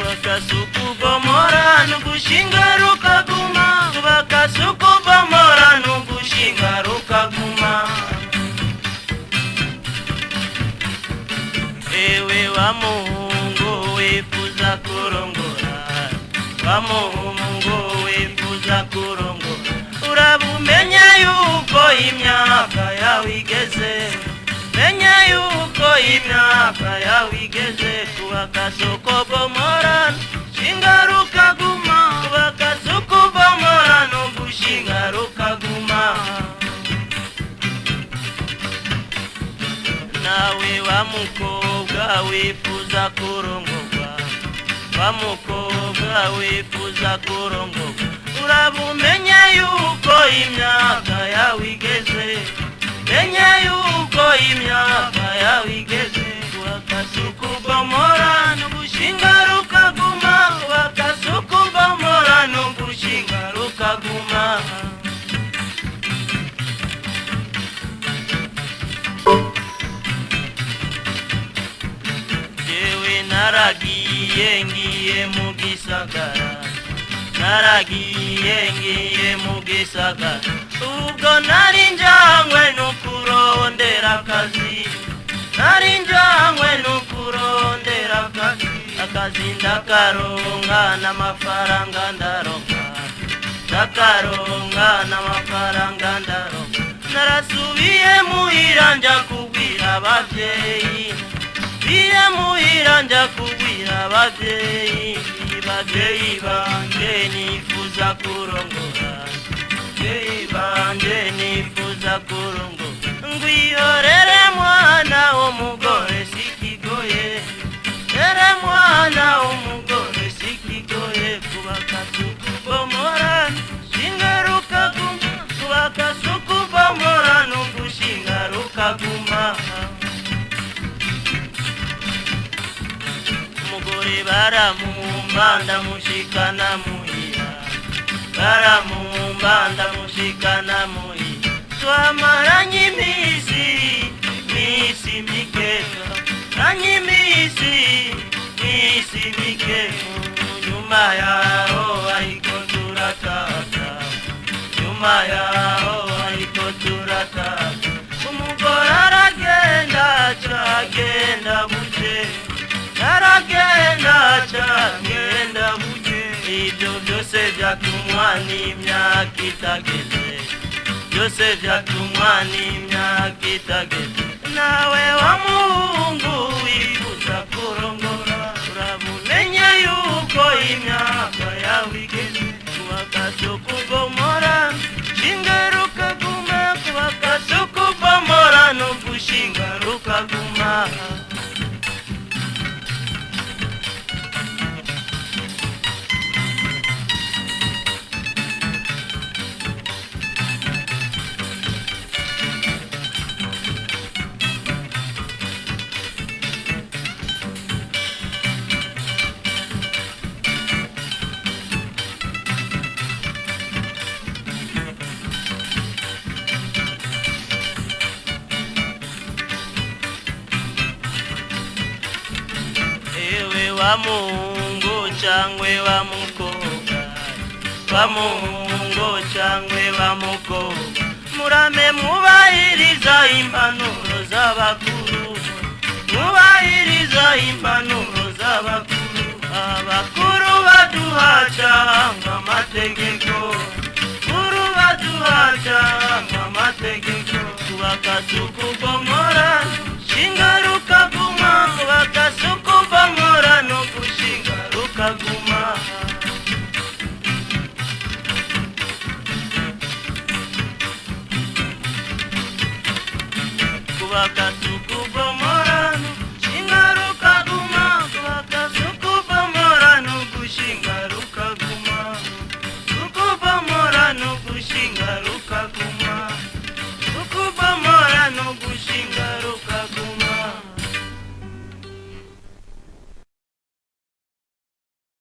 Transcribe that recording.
kubakasuku bomora nugushinga rukaguma, kubakasuku bomora nugushinga rukaguma. Ewe wa muhungu wifuza kurongora, wa muhungu wifuza kurongora, urabumenye yuko imyaka yawe igeze, menye yuko imyaka yawe igeze. Kubakasuku bomora shinga rukaguma, kubakasuku bomora nugushinga rukaguma. Nawe wa mukobwa wifuza kurongorwa, wa mukobwa wifuza kurongorwa, urabumenye yuko imyaka yawe igeze, menye yuko imyaka yawe igeze. Kubakasuku bomora nugushinga rukaguma, kubakasuku bomora nugushinga rukaguma. Naragiye ngiye mu gisagara, naragiye ngiye mu gisagara, ubwo nari njanywe n'ukurondera akazi, nari njanywe n'ukurondera akazi. Akazi ndakaronka n'amafaranga ndaronka, ndakaronka n'amafaranga ndaronka. Narasubiye muhira nja kubwira abavyeyi, biye muhira nja kubwira abavyeyi, bavyeyi banje nifuza kurongora, bavyeyi banje nifuza kurongora. Ngwihorere mwana w'umugore sikigoye, ere mwana w'umugore sikigoye. Kubakasuku bomora shinga rukaguma, kubakasuku bomora nugushinga rukaguma. Umugore baramumba ndamushikana muhira, baramumba ndamushikana muhira. Twamaranye imisi, misi mikeka, maranye imisi, misi mikeka. Nyuma yaho ariko turatata, nyuma yaho ariko turatata. Umugore aragenda cagenda buke, aragenda cagenda buke. Ibyo byose byatumwa n'imyaka itageze, byose byatumwa n'imyaka itageze. Nawe wa muhungu wifuza kurongora, urabumenye yuko imyaka yawe igeze. Kubakasuku bomora shinga rukaguma, kubakasuku bomora nugushinga rukaguma. Wa muhungu cangwe wa mukobwa, wa muhungu cangwe wa mukobwa, murame mubahiriza impanuro z'abakuru, mubahiriza impanuro z'abakuru. Abakuru baduhaca nk'amategeko, kuru baduhaca nk'amategeko. Kubakasuku bomora shinga